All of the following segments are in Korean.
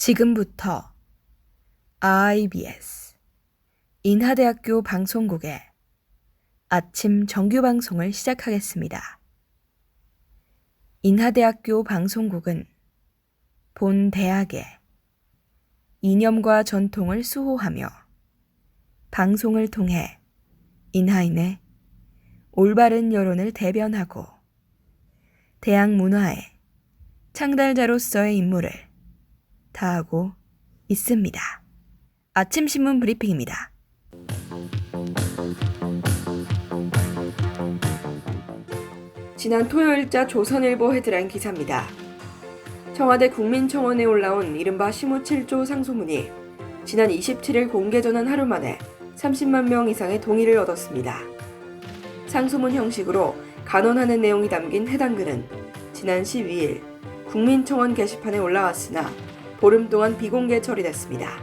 지금부터 IBS 인하대학교 방송국의 아침 정규 방송을 시작하겠습니다. 인하대학교 방송국은 본 대학의 이념과 전통을 수호하며 방송을 통해 인하인의 올바른 여론을 대변하고 대학 문화의 창달자로서의 임무를 다하고 있습니다. 아침 신문 브리핑입니다. 지난 토요일자 조선일보 헤드라인 기사입니다. 청와대 국민청원에 올라온 이른바 시무 7조 상소문이 지난 27일 공개 전환 하루 만에 30만 명 이상의 동의를 얻었습니다. 상소문 형식으로 간언하는 내용이 담긴 해당 글은 지난 12일 국민청원 게시판에 올라왔으나 보름 동안 비공개 처리됐습니다.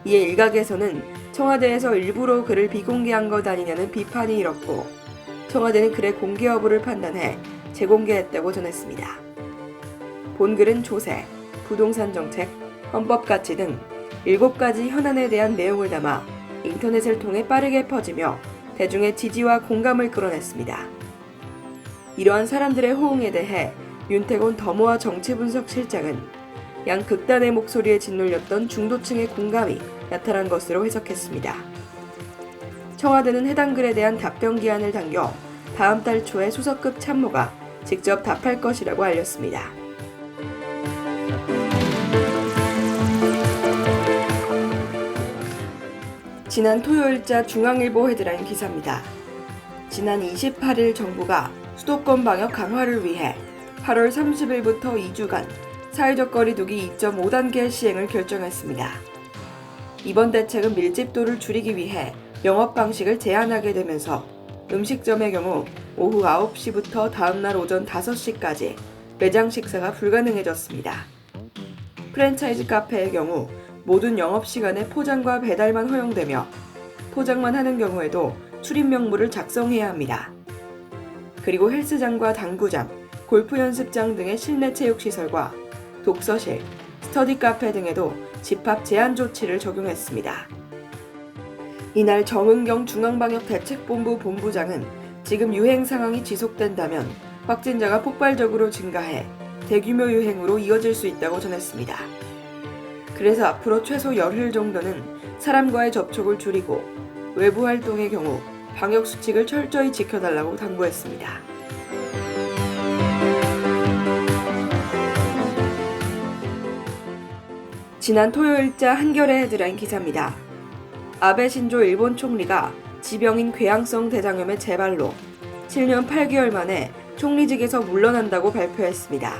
이에 일각에서는 청와대에서 일부러 글을 비공개한 것 아니냐는 비판이 일었고 청와대는 글의 공개 여부를 판단해 재공개했다고 전했습니다. 본 글은 조세, 부동산 정책, 헌법 가치 등 7가지 현안에 대한 내용을 담아 인터넷을 통해 빠르게 퍼지며 대중의 지지와 공감을 끌어냈습니다. 이러한 사람들의 호응에 대해 윤태곤 더모아 정치분석실장은 양 극단의 목소리에 짓눌렸던 중도층의 공감이 나타난 것으로 해석했습니다. 청와대는 해당 글에 대한 답변 기한을 당겨 다음 달 초에 수석급 참모가 직접 답할 것이라고 알렸습니다. 지난 토요일자 중앙일보 헤드라인 기사입니다. 지난 28일 정부가 수도권 방역 강화를 위해 8월 30일부터 2주간 사회적 거리 두기 2.5단계 시행을 결정했습니다. 이번 대책은 밀집도를 줄이기 위해 영업 방식을 제한하게 되면서 음식점의 경우 오후 9시부터 다음날 오전 5시까지 매장 식사가 불가능해졌습니다. 프랜차이즈 카페의 경우 모든 영업시간에 포장과 배달만 허용되며 포장만 하는 경우에도 출입 명부를 작성해야 합니다. 그리고 헬스장과 당구장, 골프 연습장 등의 실내 체육시설과 독서실, 스터디 카페 등에도 집합 제한 조치를 적용했습니다. 이날 정은경 중앙방역대책본부 본부장은 지금 유행 상황이 지속된다면 확진자가 폭발적으로 증가해 대규모 유행으로 이어질 수 있다고 전했습니다. 그래서 앞으로 최소 열흘 정도는 사람과의 접촉을 줄이고 외부 활동의 경우 방역 수칙을 철저히 지켜달라고 당부했습니다. 지난 토요일자 한겨레 헤드라인 기사입니다. 아베 신조 일본 총리가 지병인 궤양성 대장염의 재발로 7년 8개월 만에 총리직에서 물러난다고 발표했습니다.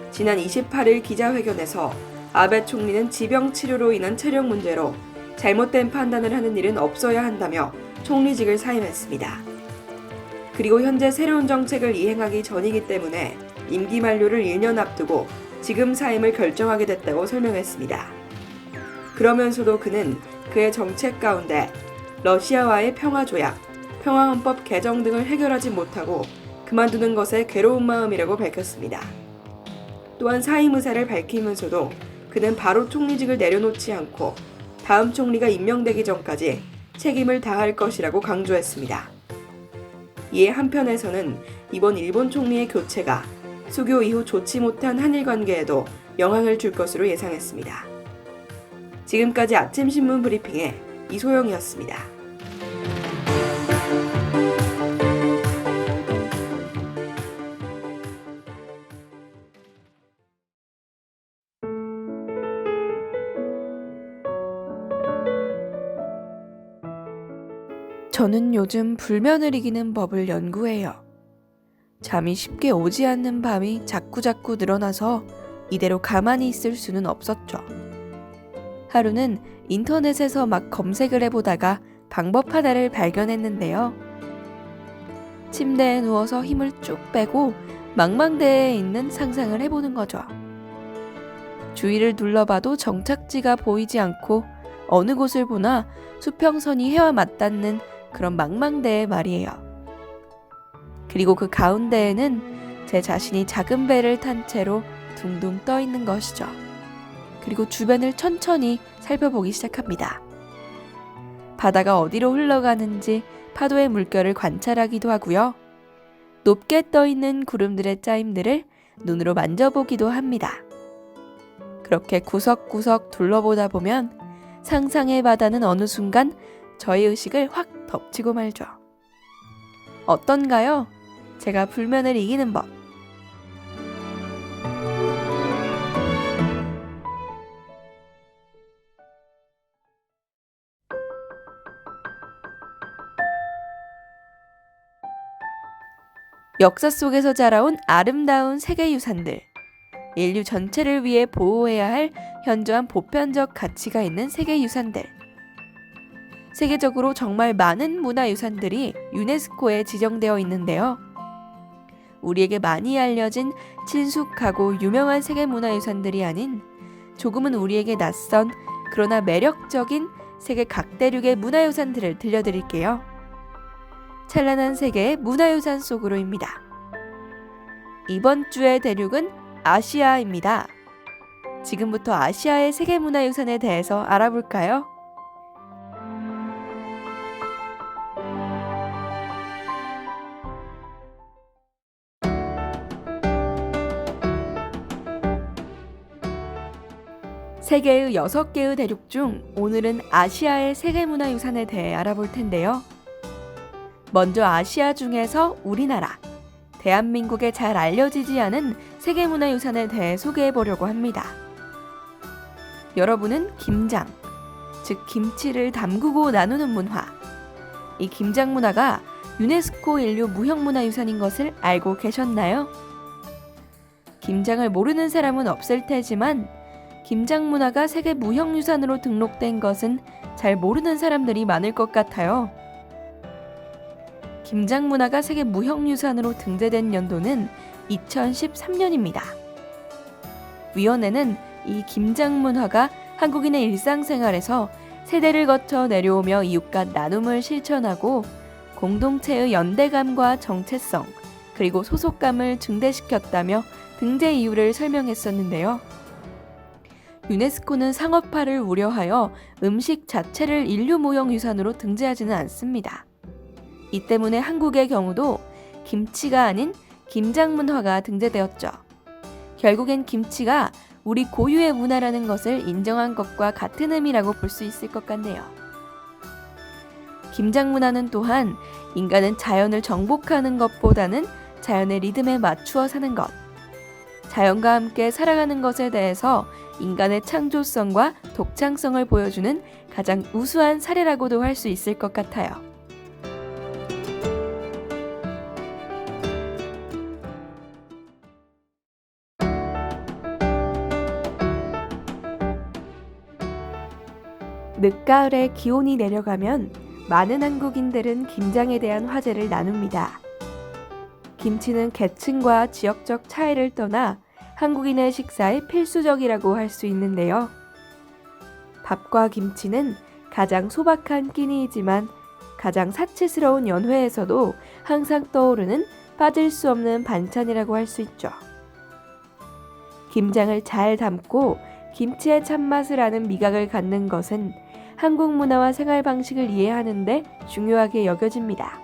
지난 28일 기자회견에서 아베 총리는 지병 치료로 인한 체력 문제로 잘못된 판단을 하는 일은 없어야 한다며 총리직을 사임했습니다. 그리고 현재 새로운 정책을 이행하기 전이기 때문에 임기 만료를 1년 앞두고 지금 사임을 결정하게 됐다고 설명했습니다. 그러면서도 그는 그의 정책 가운데 러시아와의 평화조약, 평화헌법 개정 등을 해결하지 못하고 그만두는 것에 괴로운 마음이라고 밝혔습니다. 또한 사임 의사를 밝히면서도 그는 바로 총리직을 내려놓지 않고 다음 총리가 임명되기 전까지 책임을 다할 것이라고 강조했습니다. 이에 한편에서는 이번 일본 총리의 교체가 수교 이후 좋지 못한 한일 관계에도 영향을 줄 것으로 예상했습니다. 지금까지 아침 신문 브리핑의 이소영이었습니다. 저는 요즘 불면을 이기는 법을 연구해요. 잠이 쉽게 오지 않는 밤이 자꾸자꾸 늘어나서 이대로 가만히 있을 수는 없었죠. 하루는 인터넷에서 막 검색을 해보다가 방법 하나를 발견했는데요. 침대에 누워서 힘을 쭉 빼고 망망대해에 있는 상상을 해보는 거죠. 주위를 둘러봐도 정착지가 보이지 않고 어느 곳을 보나 수평선이 해와 맞닿는 그런 망망대해 말이에요. 그리고 그 가운데에는 제 자신이 작은 배를 탄 채로 둥둥 떠 있는 것이죠. 그리고 주변을 천천히 살펴보기 시작합니다. 바다가 어디로 흘러가는지 파도의 물결을 관찰하기도 하고요. 높게 떠있는 구름들의 짜임들을 눈으로 만져보기도 합니다. 그렇게 구석구석 둘러보다 보면 상상의 바다는 어느 순간 저의 의식을 확 덮치고 말죠. 어떤가요? 제가 불면을 이기는 법. 역사 속에서 자라온 아름다운 세계유산들, 인류 전체를 위해 보호해야 할 현저한 보편적 가치가 있는 세계유산들. 세계적으로 정말 많은 문화유산들이 유네스코에 지정되어 있는데요. 우리에게 많이 알려진 친숙하고 유명한 세계문화유산들이 아닌 조금은 우리에게 낯선 그러나 매력적인 세계 각 대륙의 문화유산들을 들려드릴게요. 찬란한 세계의 문화유산 속으로입니다. 이번 주의 대륙은 아시아입니다. 지금부터 아시아의 세계문화유산에 대해서 알아볼까요? 세계의 6개의 대륙 중 오늘은 아시아의 세계문화유산에 대해 알아볼 텐데요. 먼저 아시아 중에서 우리나라, 대한민국에 잘 알려지지 않은 세계문화유산에 대해 소개해보려고 합니다. 여러분은 김장, 즉 김치를 담그고 나누는 문화, 이 김장 문화가 유네스코 인류 무형문화유산인 것을 알고 계셨나요? 김장을 모르는 사람은 없을 테지만 김장 문화가 세계 무형유산으로 등록된 것은 잘 모르는 사람들이 많을 것 같아요. 김장 문화가 세계 무형유산으로 등재된 연도는 2013년입니다. 위원회는 이 김장 문화가 한국인의 일상생활에서 세대를 거쳐 내려오며 이웃과 나눔을 실천하고 공동체의 연대감과 정체성, 그리고 소속감을 증대시켰다며 등재 이유를 설명했었는데요. 유네스코는 상업화를 우려하여 음식 자체를 인류 무형유산으로 등재하지는 않습니다. 이 때문에 한국의 경우도 김치가 아닌 김장문화가 등재되었죠. 결국엔 김치가 우리 고유의 문화라는 것을 인정한 것과 같은 의미라고 볼 수 있을 것 같네요. 김장문화는 또한 인간은 자연을 정복하는 것보다는 자연의 리듬에 맞추어 사는 것, 자연과 함께 살아가는 것에 대해서 인간의 창조성과 독창성을 보여주는 가장 우수한 사례라고도 할 수 있을 것 같아요. 늦가을에 기온이 내려가면 많은 한국인들은 김장에 대한 화제를 나눕니다. 김치는 계층과 지역적 차이를 떠나 한국인의 식사에 필수적이라고 할 수 있는데요. 밥과 김치는 가장 소박한 끼니이지만 가장 사치스러운 연회에서도 항상 떠오르는 빠질 수 없는 반찬이라고 할 수 있죠. 김장을 잘 담고 김치의 참맛을 아는 미각을 갖는 것은 한국 문화와 생활 방식을 이해하는 데 중요하게 여겨집니다.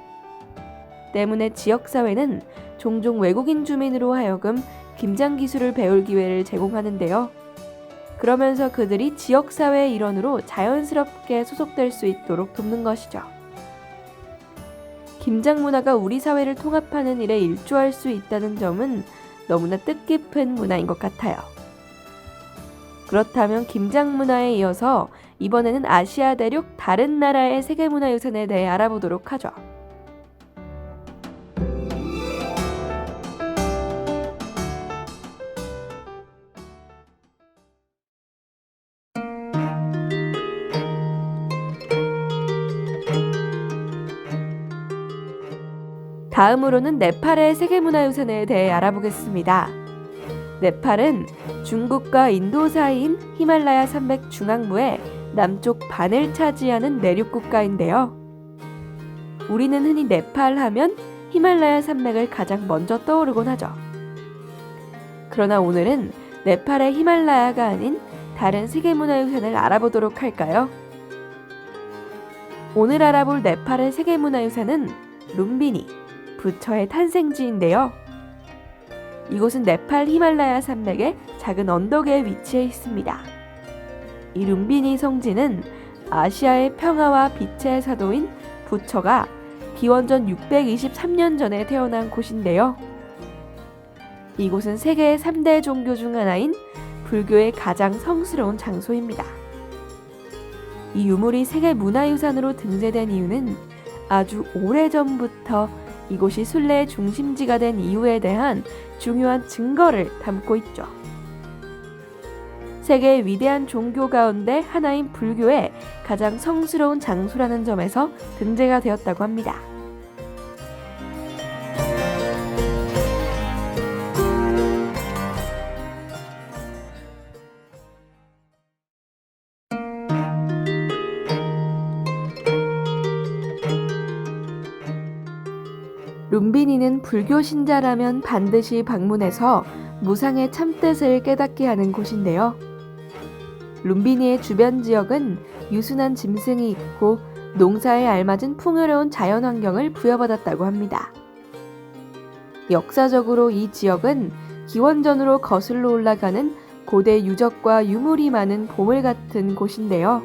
때문에 지역사회는 종종 외국인 주민으로 하여금 김장 기술을 배울 기회를 제공하는데요. 그러면서 그들이 지역사회의 일원으로 자연스럽게 소속될 수 있도록 돕는 것이죠. 김장 문화가 우리 사회를 통합하는 일에 일조할 수 있다는 점은 너무나 뜻깊은 문화인 것 같아요. 그렇다면 김장 문화에 이어서 이번에는 아시아 대륙 다른 나라의 세계문화유산에 대해 알아보도록 하죠. 다음으로는 네팔의 세계문화유산에 대해 알아보겠습니다. 네팔은 중국과 인도 사이인 히말라야 산맥 중앙부의 남쪽 반을 차지하는 내륙 국가인데요. 우리는 흔히 네팔 하면 히말라야 산맥을 가장 먼저 떠오르곤 하죠. 그러나 오늘은 네팔의 히말라야가 아닌 다른 세계문화유산을 알아보도록 할까요? 오늘 알아볼 네팔의 세계문화유산은 룸비니, 부처의 탄생지인데요. 이곳은 네팔 히말라야 산맥의 작은 언덕에 위치해 있습니다. 이 룸비니 성지는 아시아의 평화와 빛의 사도인 부처가 기원전 623년 전에 태어난 곳인데요. 이곳은 세계의 3대 종교 중 하나인 불교의 가장 성스러운 장소입니다. 이 유물이 세계문화유산으로 등재된 이유는 아주 오래전부터 이곳이 순례의 중심지가 된 이유에 대한 중요한 증거를 담고 있죠. 세계의 위대한 종교 가운데 하나인 불교의 가장 성스러운 장소라는 점에서 등재가 되었다고 합니다. 룸비니는 불교 신자라면 반드시 방문해서 무상의 참뜻을 깨닫게 하는 곳인데요. 룸비니의 주변 지역은 유순한 짐승이 있고 농사에 알맞은 풍요로운 자연환경을 부여받았다고 합니다. 역사적으로 이 지역은 기원전으로 거슬러 올라가는 고대 유적과 유물이 많은 보물 같은 곳인데요.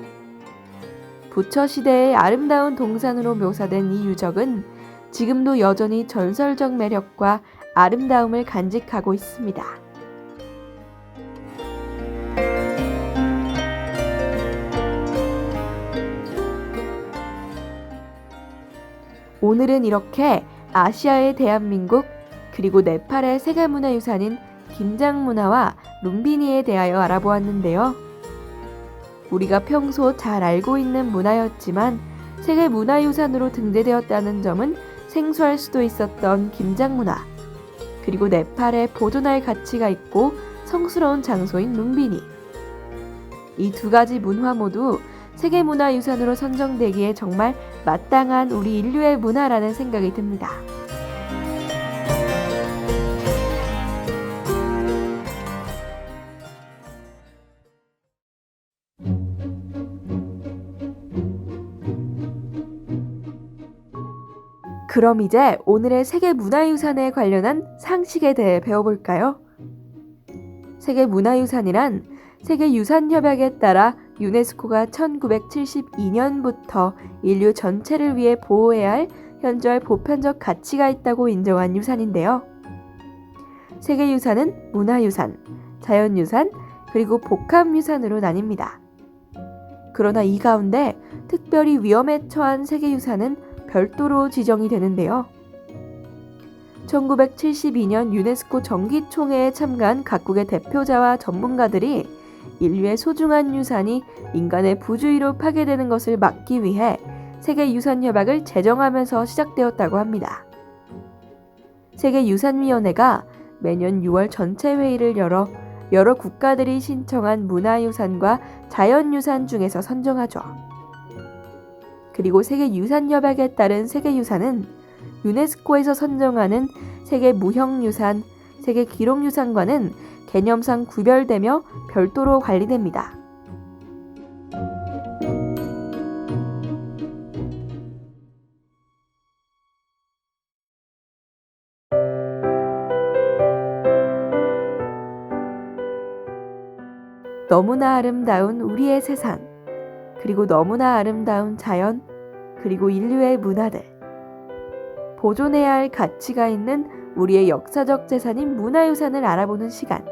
부처 시대의 아름다운 동산으로 묘사된 이 유적은 지금도 여전히 전설적 매력과 아름다움을 간직하고 있습니다. 오늘은 이렇게 아시아의 대한민국 그리고 네팔의 세계문화유산인 김장문화와 룸비니에 대하여 알아보았는데요. 우리가 평소 잘 알고 있는 문화였지만 세계문화유산으로 등재되었다는 점은 생소할 수도 있었던 김장문화, 그리고 네팔에 보존할 가치가 있고 성스러운 장소인 룸비니. 이 두 가지 문화 모두 세계문화유산으로 선정되기에 정말 마땅한 우리 인류의 문화라는 생각이 듭니다. 그럼 이제 오늘의 세계문화유산에 관련한 상식에 대해 배워볼까요? 세계문화유산이란 세계유산협약에 따라 유네스코가 1972년부터 인류 전체를 위해 보호해야 할 현저할 보편적 가치가 있다고 인정한 유산인데요. 세계유산은 문화유산, 자연유산, 그리고 복합유산으로 나뉩니다. 그러나 이 가운데 특별히 위험에 처한 세계유산은 별도로 지정이 되는데요. 1972년 유네스코 정기총회에 참가한 각국의 대표자와 전문가들이 인류의 소중한 유산이 인간의 부주의로 파괴되는 것을 막기 위해 세계유산협약을 제정하면서 시작되었다고 합니다. 세계유산위원회가 매년 6월 전체 회의를 열어 여러 국가들이 신청한 문화유산과 자연유산 중에서 선정하죠. 그리고 세계유산협약에 따른 세계유산은 유네스코에서 선정하는 세계무형유산, 세계기록유산과는 개념상 구별되며 별도로 관리됩니다. 너무나 아름다운 우리의 세상, 그리고 너무나 아름다운 자연, 그리고 인류의 문화들. 보존해야 할 가치가 있는 우리의 역사적 재산인 문화유산을 알아보는 시간.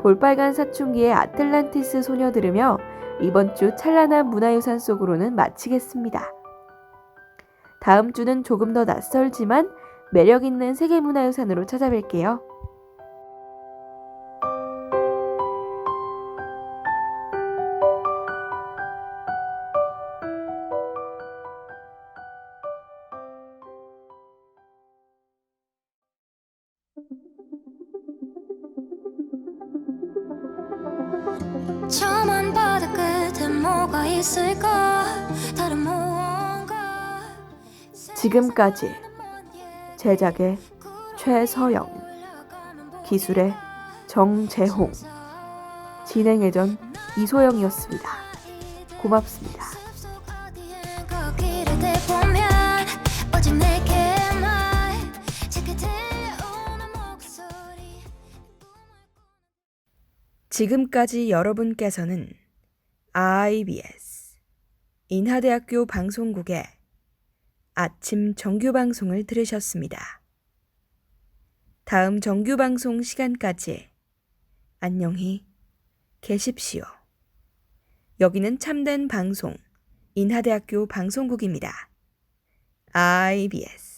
볼빨간 사춘기의 아틀란티스 소녀 들으며 이번 주 찬란한 문화유산 속으로는 마치겠습니다. 다음 주는 조금 더 낯설지만 매력 있는 세계문화유산으로 찾아뵐게요. 저만 바다 끝에 뭐가 있을까 다른 무언가 지금까지 제작의 최서영, 기술의 정재홍, 진행해전 이소영이었습니다. 고맙습니다. 거기를 대보면 오직 내게만 작게 들려오는 목소리. 지금까지 여러분께서는 IBS 인하대학교 방송국의 아침 정규방송을 들으셨습니다. 다음 정규방송 시간까지 안녕히 계십시오. 여기는 참된 방송 인하대학교 방송국입니다. IBS